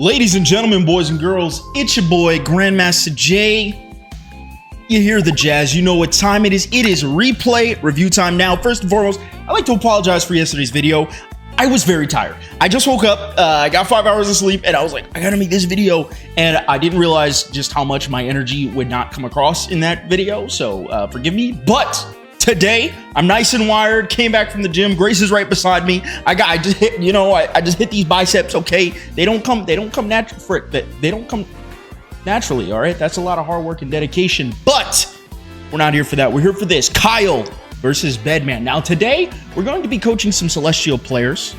Ladies and gentlemen, boys and girls, it's your boy, GrandmastaJ. You hear the jazz, you know what time it is. It is replay review time now. First and foremost, I'd like to apologize for yesterday's video. I was very tired. I just woke up, I got 5 hours of sleep, and I was like, I gotta make this video. And I didn't realize just how much my energy would not come across in that video, so forgive me. But today, I'm nice and wired, came back from the gym. Grace is right beside me. I just hit, I just hit these biceps, okay? They don't come naturally, all right? That's a lot of hard work and dedication, but we're not here for that. We're here for this. Kyle versus Bedman. Now today, we're going to be coaching some Celestial players.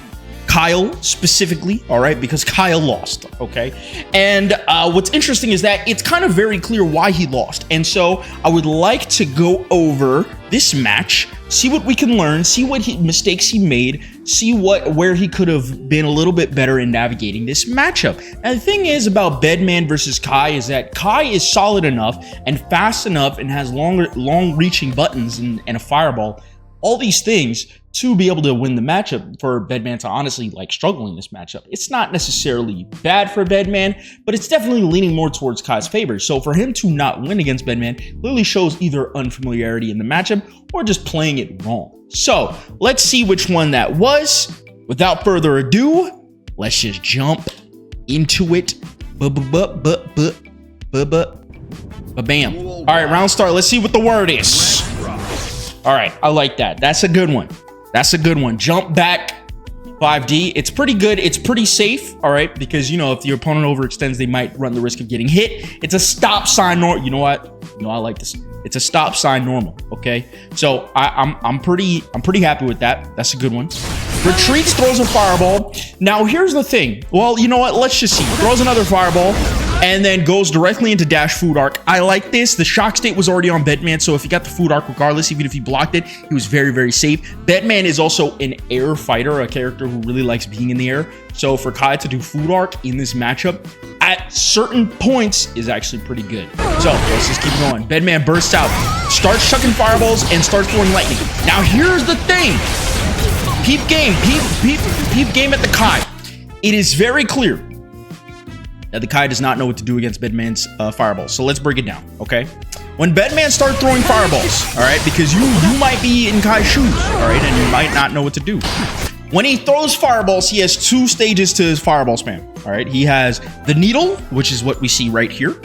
Kyle specifically, all right, because Kyle lost, okay? And what's interesting is that it's kind of very clear why he lost. And so I would like to go over this match, see what we can learn, see what mistakes he made, see where he could have been a little bit better in navigating this matchup. And the thing is about Bedman versus Kai is that Kai is solid enough and fast enough and has long-reaching buttons and a fireball, all these things to be able to win the matchup. For Bedman to honestly struggle in this matchup, it's not necessarily bad for Bedman, but it's definitely leaning more towards Kai's favor. So for him to not win against Bedman clearly shows either unfamiliarity in the matchup or just playing it wrong. So let's see which one that was. Without further ado, let's just jump into it. Bam. All right, round start. Let's see what the word is. All right, I like that. That's a good one. That's a good one. Jump back 5D. It's pretty good. It's pretty safe, all right? Because, if your opponent overextends, they might run the risk of getting hit. It's a stop sign normal. You know what? I like this. It's a stop sign normal, okay? So I'm pretty happy with that. That's a good one. Retreats, throws a fireball. Now, here's the thing. Well, you know what? Let's just see. Throws another fireball and then goes directly into dash food arc. I like this. The shock state was already on Bedman, so if he got the food arc regardless, even if he blocked it, he was very, very safe. Bedman is also an air fighter, a character who really likes being in the air. So for Kai to do food arc in this matchup at certain points is actually pretty good. So let's just keep going. Bedman bursts out, starts chucking fireballs, and starts throwing lightning. Now here's the thing. Peep game at the Kai. It is very clear that the Kai does not know what to do against Bedman's fireballs. So let's break it down, okay? When Bedman starts throwing fireballs, all right, because you might be in Kai's shoes, all right, and you might not know what to do. When he throws fireballs, he has two stages to his fireball spam, all right? He has the needle, which is what we see right here,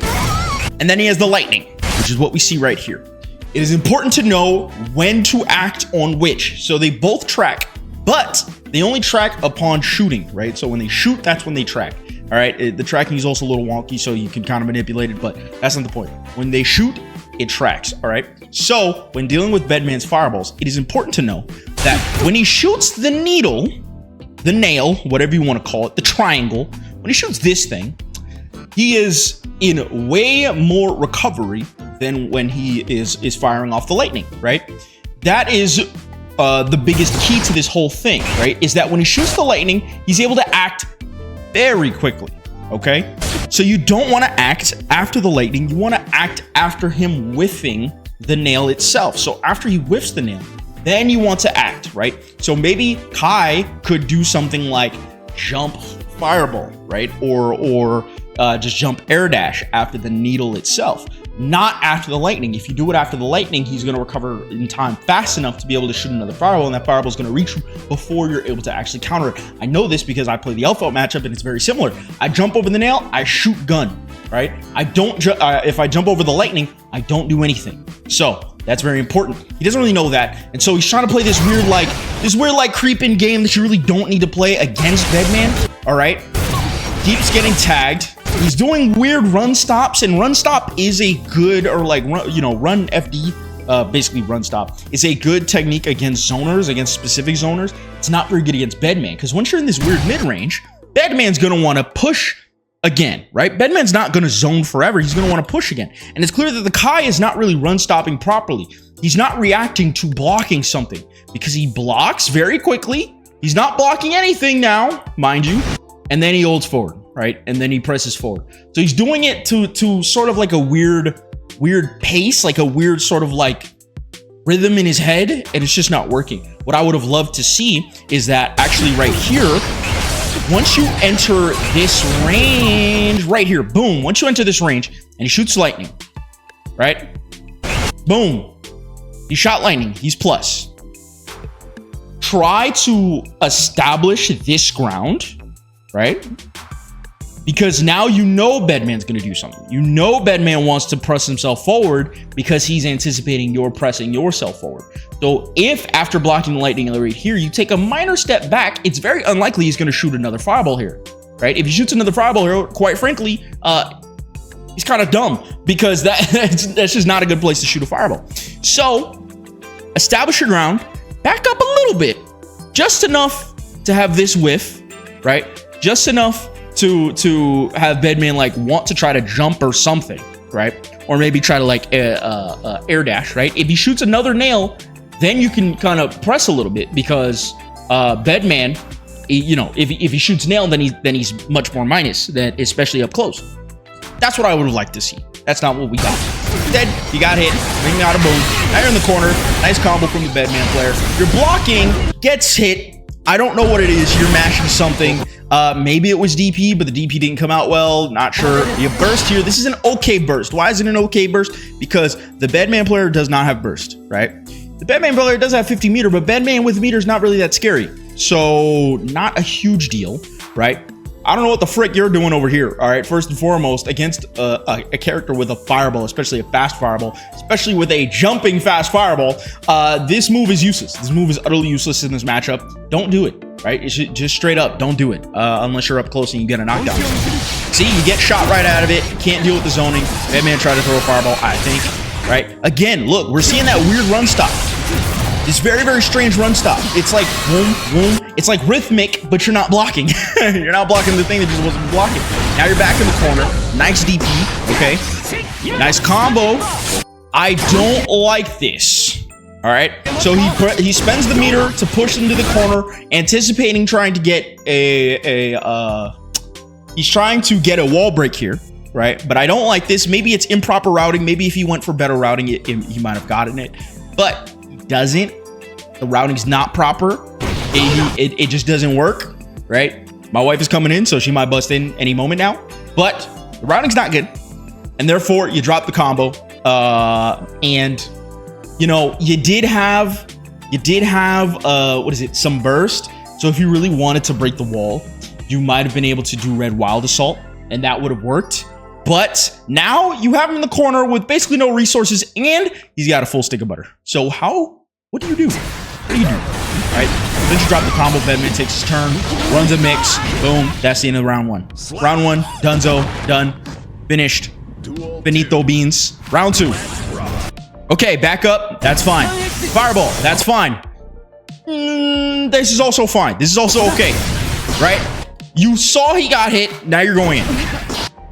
and then he has the lightning, which is what we see right here. It is important to know when to act on which. So they both track, but they only track upon shooting, right? So when they shoot, that's when they track. All right, the tracking is also a little wonky, so you can kind of manipulate it, but that's not the point. When they shoot, it tracks, all right? So when dealing with Bedman's fireballs, it is important to know that when he shoots the needle, the nail, whatever you want to call it, the triangle, when he shoots this thing, he is in way more recovery than when he is firing off the lightning, right? That is the biggest key to this whole thing, right? Is that when he shoots the lightning, he's able to act very quickly, okay? So you don't want to act after the lightning. You want to act after him whiffing the nail itself. So after he whiffs the nail, then you want to act, right? So maybe Kai could do something like jump fireball, right? Or just jump air dash after the needle itself, not after the lightning. If you do it after the lightning, he's going to recover in time fast enough to be able to shoot another fireball, and that fireball is going to reach you before you're able to actually counter it. I know this because I play the Elf Out matchup, and it's very similar. I jump over the nail, I shoot gun, right? I don't, if I jump over the lightning, I don't do anything. So that's very important. He doesn't really know that, and so he's trying to play this weird creep-in game that you really don't need to play against Bedman, all right? Keeps getting tagged. He's doing weird run stops, and run stop is a good, or run FD, basically run stop, is a good technique against zoners, against specific zoners. It's not very good against Bedman, because once you're in this weird mid-range, Bedman's going to want to push again, right? Bedman's not going to zone forever. He's going to want to push again. And it's clear that the Kai is not really run stopping properly. He's not reacting to blocking something, because he blocks very quickly. He's not blocking anything now, mind you. And then he holds forward, right? And then he presses forward. So he's doing it to sort of like a weird pace, like a weird sort of rhythm in his head, and it's just not working. What I would have loved to see is that actually right here, once you enter this range right here, boom, once you enter this range and he shoots lightning, right? Boom. He shot lightning. He's plus. Try to establish this ground, right? Because now you know Bedman's going to do something. You know Bedman wants to press himself forward because he's anticipating you're pressing yourself forward. So if after blocking the lightning right here, you take a minor step back, it's very unlikely he's going to shoot another fireball here, right? If he shoots another fireball here, quite frankly, he's kind of dumb because that's just not a good place to shoot a fireball. So establish your ground, back up a little bit, just enough to have this whiff, right? Just enough to have Bedman like want to try to jump or something, right? Or maybe try to like air dash, right? If he shoots another nail, then you can kind of press a little bit because Bedman, you know, if he shoots nail, then he's much more minus, than especially up close. That's what I would have liked to see. That's not what we got. Instead, you got hit, bringing out a boom. Now you're in the corner. Nice combo from the Bedman player. You're blocking, gets hit. I don't know what it is. You're mashing something. Maybe it was DP, but the DP didn't come out well. Not sure. You burst here. This is an okay burst. Why is it an okay burst? Because the Bedman player does not have burst, right? The Bedman player does have 50 meter, but Bedman with meter is not really that scary. So not a huge deal, right? I don't know what the frick you're doing over here, all right? First and foremost, against a character with a fireball, especially a fast fireball, especially with a jumping fast fireball, this move is useless. This move is utterly useless in this matchup. Don't do it, right? It should just straight up, don't do it, unless you're up close and you get a knockdown. See, you get shot right out of it. You can't deal with the zoning. Bedman tried to throw a fireball, I think, right? Again, look, we're seeing that weird run stop. This very, very strange run stop. It's like boom, boom. It's like rhythmic, but you're not blocking. You're not blocking the thing that just wasn't blocking. Now you're back in the corner. Nice DP, okay? Nice combo. I don't like this. All right. So he spends the meter to push into the corner, anticipating trying to get he's trying to get a wall break here, right? But I don't like this. Maybe it's improper routing. Maybe if he went for better routing, he might have gotten it. But he doesn't. The routing's not proper. It just doesn't work, right? My wife is coming in, so she might bust in any moment now. But the routing's not good, and therefore you drop the combo. And you know you did have what is it? Some burst. So if you really wanted to break the wall, you might have been able to do Red Wild Assault, and that would have worked. But now you have him in the corner with basically no resources, and he's got a full stick of butter. So what do you do? What do you do? All right, then you drop the combo. Bedman takes his turn, runs a mix. Boom. That's the end of round one. Round one, donezo, done, finished. Benito beans. Round two. Okay, back up. That's fine. Fireball. That's fine. This is also fine. This is also okay, right? You saw he got hit. Now you're going in.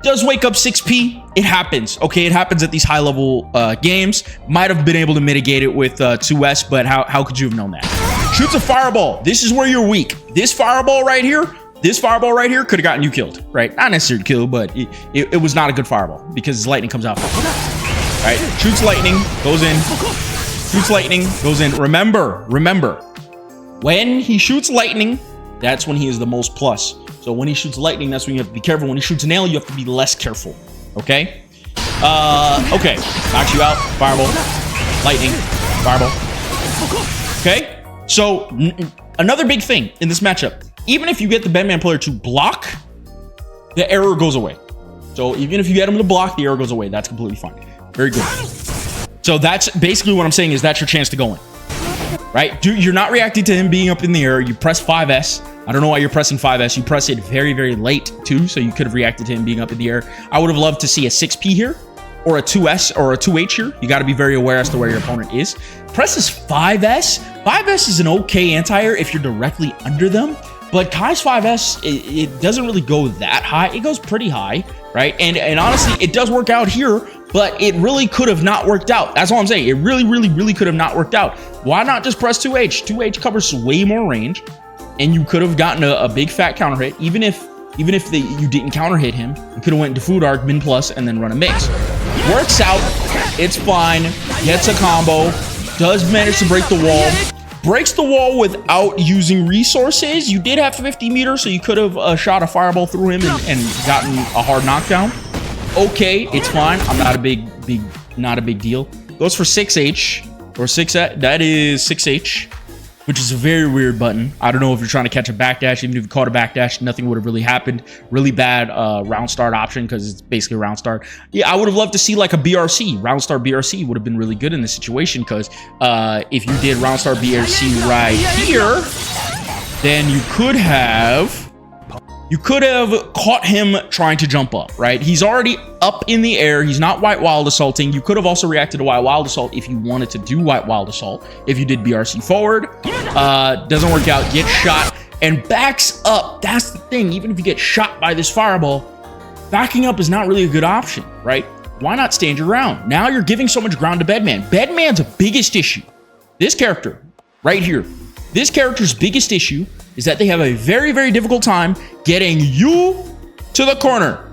Does wake up 6p. It happens. Okay, it happens at these high level games. Might have been able to mitigate it with 2S, but how could you have known that? Shoots a fireball. This is where you're weak. This fireball right here could have gotten you killed, right? Not necessarily killed, but it was not a good fireball because his lightning comes out. All right, shoots lightning, goes in. Shoots lightning, goes in. Remember, when he shoots lightning, that's when he is the most plus. So when he shoots lightning, that's when you have to be careful. When he shoots nail, you have to be less careful. Okay? Okay. Knocks you out. Fireball. Lightning. Fireball. Okay? So another big thing in this matchup, even if you get the Bedman player to block, the error goes away. So even if you get him to block, the error goes away. That's completely fine. Very good. So that's basically what I'm saying is that's your chance to go in. Right? You're not reacting to him being up in the air. You press 5S. I don't know why you're pressing 5S. You press it very, very late too, so you could have reacted to him being up in the air. I would have loved to see a 6P here, or a 2S, or a 2H here. You got to be very aware as to where your opponent is. Presses 5S. 5S is an okay anti-air if you're directly under them, but Kai's 5S, it doesn't really go that high. It goes pretty high, right? And honestly, it does work out here, but it really could have not worked out. That's all I'm saying. It really, really, really could have not worked out. Why not just press 2H? 2H covers way more range, and you could have gotten a big fat counter hit. Even if you didn't counter hit him, you could have went into food arc, min plus, and then run a mix. Works out. It's fine. Gets a combo. Does manage to break the wall. breaks the wall without using resources. You did have 50 meters, so you could have shot a fireball through him and gotten a hard knockdown. Okay, it's fine. I'm not a big deal. Goes for 6H or 6. That is 6H, which is a very weird button. I don't know if you're trying to catch a backdash. Even if you caught a backdash, nothing would have really happened. Really bad round start option because it's basically a round start. Yeah, I would have loved to see like a BRC. Round start BRC would have been really good in this situation because if you did round start BRC right here, then you could have caught him trying to jump up, right? He's already up in the air. He's not white wild assaulting. You could have also reacted to white wild assault if you wanted to do white wild assault. If you did BRC forward, doesn't work out, gets shot and backs up. That's the thing. Even if you get shot by this fireball, backing up is not really a good option, right? Why not stand your ground? Now you're giving so much ground to Bedman. Bedman's biggest issue, this character right here, this character's biggest issue is that they have a very, very difficult time getting you to the corner.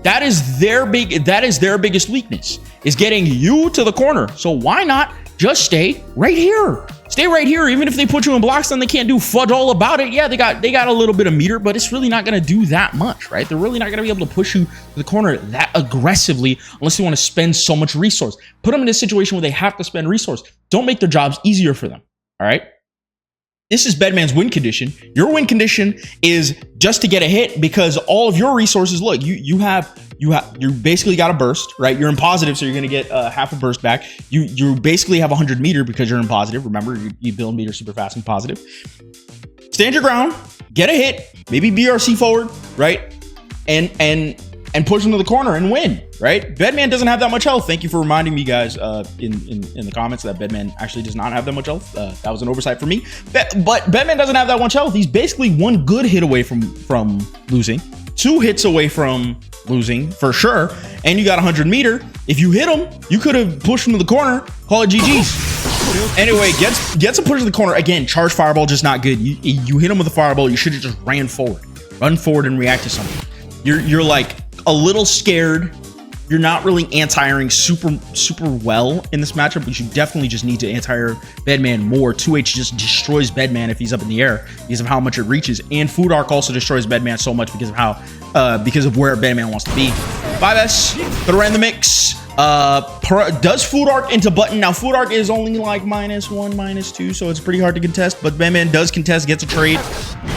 That is their biggest weakness, is getting you to the corner. So why not just stay right here? Stay right here. Even if they put you in blocks, then they can't do fudge all about it. Yeah, they got a little bit of meter, but it's really not going to do that much, right? They're really not going to be able to push you to the corner that aggressively unless they want to spend so much resource. Put them in a situation where they have to spend resource. Don't make their jobs easier for them, all right? This is Bedman's win condition. Your win condition is just to get a hit because all of your resources, look, you basically got a burst, right? You're in positive, so you're gonna get half a burst back. You basically have 100 meter because you're in positive. Remember, you build meter super fast and positive. Stand your ground, get a hit, maybe BRC forward, right? And push him to the corner and win, right? Bedman doesn't have that much health. Thank you for reminding me, guys, in the comments that Bedman actually does not have that much health. That was an oversight for me. But Bedman doesn't have that much health. He's basically one good hit away from losing, 2 hits away from losing for sure. And you got 100 meter. If you hit him, you could have pushed him to the corner. Call it GG's. Anyway, gets a push to the corner again. Charge fireball, just not good. You hit him with a fireball. You should have just ran forward, run forward, and react to something. You're like a little scared. You're not really anti-airing super well in this matchup, but you definitely just need to anti-air Bedman more. 2H just destroys Bedman if he's up in the air because of how much it reaches, and Food Arc also destroys Bedman so much because of how because of where Bedman wants to be. 5S, throw in the mix. Does Food Arc into button. Now Food Arc is only like -1, -2, so it's pretty hard to contest, but Bedman does contest, gets a trade,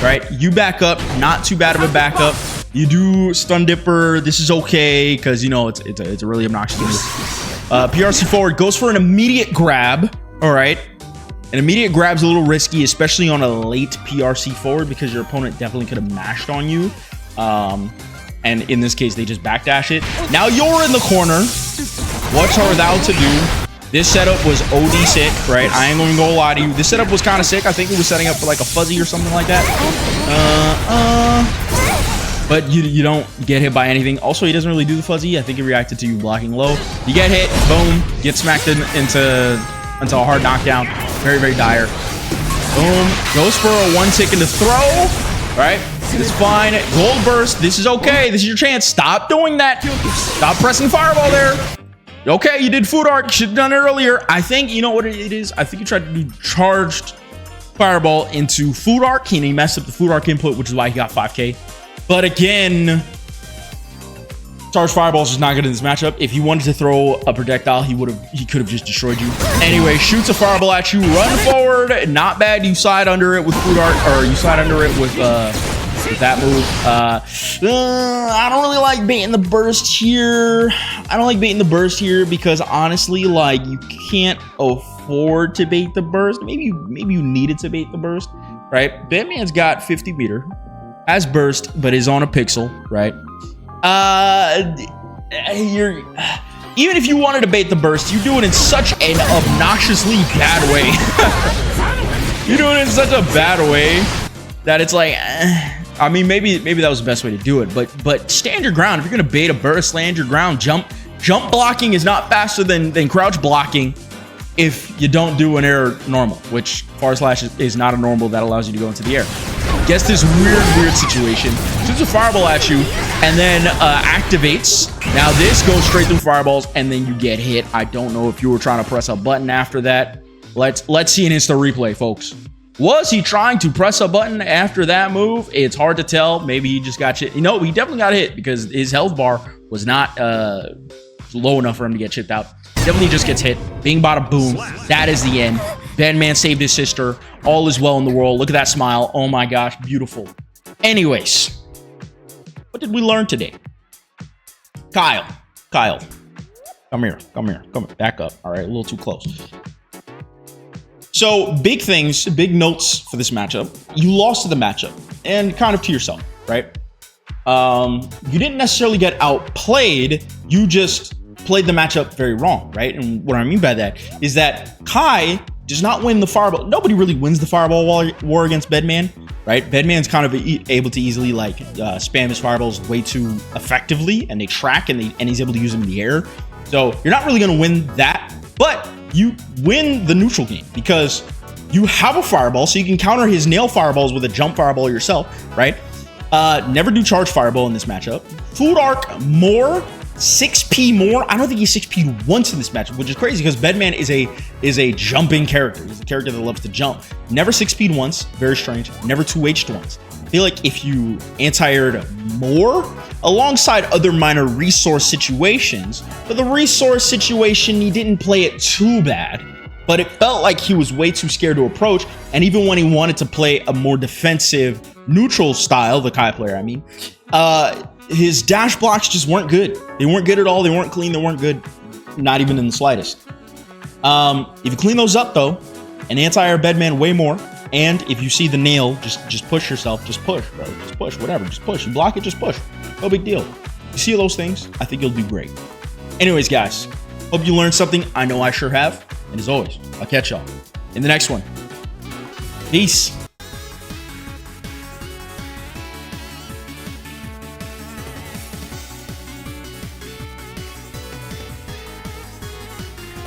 right? You back up, not too bad of a backup. You do stun dipper. This is okay because you know it's a really obnoxious move. PRC forward goes for an immediate grab. All right, an immediate grab's a little risky, especially on a late PRC forward because your opponent definitely could have mashed on you. And in this case, they just backdash it. Now you're in the corner. What's are thou to do? This setup was OD sick, right? I ain't gonna go lie to you. This setup was kind of sick. I think it was setting up for like a fuzzy or something like that. But you don't get hit by anything. Also, he doesn't really do the fuzzy. I think he reacted to you blocking low. You get hit, boom, get smacked into a hard knockdown. Very, very dire. Boom, goes for a 1-tick into throw, right? It's fine. Gold burst. This is okay. This is your chance. Stop doing that. Stop pressing fireball there. Okay, you did Food Arc. You should have done it earlier. I think, you know what it is? I think you tried to do charged fireball into Food Arc. He messed up the Food Arc input, which is why he got 5K. But again, charged fireball is just not good in this matchup. If he wanted to throw a projectile, he could have just destroyed you. Anyway, shoots a fireball at you. Run forward. Not bad. You slide under it with Food Arc, or you slide under it with that move. I don't really like baiting the burst here. I don't like baiting the burst here because honestly, like, you can't afford to bait the burst. Maybe you needed to bait the burst, right? Bedman's got 50 meter, has burst, but is on a pixel, right? Even if you wanted to bait the burst, you do it in such an obnoxiously bad way. You do it in such a bad way that it's like, I mean, maybe that was the best way to do it, but stand your ground. If you're gonna bait a burst, stand your ground. Jump blocking is not faster than crouch blocking if you don't do an air normal, which far slash is not a normal that allows you to go into the air. Gets this weird situation, shoots a fireball at you, and then activates. Now this goes straight through fireballs, and then you get hit. I don't know if you were trying to press a button after that. Let's see an instant replay, folks. Was he trying to press a button after that move? It's hard to tell. Maybe he just got hit. No, he definitely got hit because his health bar was not low enough for him to get chipped out. Definitely just gets hit. Bing, bada, boom. That is the end. Bedman saved his sister. All is well in the world. Look at that smile. Oh my gosh, beautiful. Anyways, what did we learn today? Kyle, come here. Back up. All right, a little too close. So big things, big notes for this matchup. You lost to the matchup and kind of to yourself, right? You didn't necessarily get outplayed. You just played the matchup very wrong, right? And what I mean by that is that Kai does not win the fireball. Nobody really wins the fireball war against Bedman, right? Bedman's kind of able to easily like spam his fireballs way too effectively, and they track and he's able to use them in the air. So you're not really going to win that, but you win the neutral game because you have a fireball, so you can counter his nail fireballs with a jump fireball yourself, right? Never do charge fireball in this matchup. Food arc more, 6p more. I don't think he's 6p once in this matchup, which is crazy because Bedman is a jumping character. He's a character that loves to jump. Never 6p once, very strange. Never 2h'd once. I feel like if you anti-aired more alongside other minor resource situations, but the resource situation, he didn't play it too bad, but it felt like he was way too scared to approach. And even when he wanted to play a more defensive neutral style, the Kai player, I mean, his dash blocks just weren't good. They weren't good at all. They weren't clean. They weren't good. Not even in the slightest. If you clean those up though, and anti-air Bedman way more, and if you see the nail, just push yourself. Just push, bro. Just push, whatever. Just push. You block it, just push. No big deal. You see those things, I think you'll do great. Anyways, guys, hope you learned something. I know I sure have. And as always, I'll catch y'all in the next one. Peace.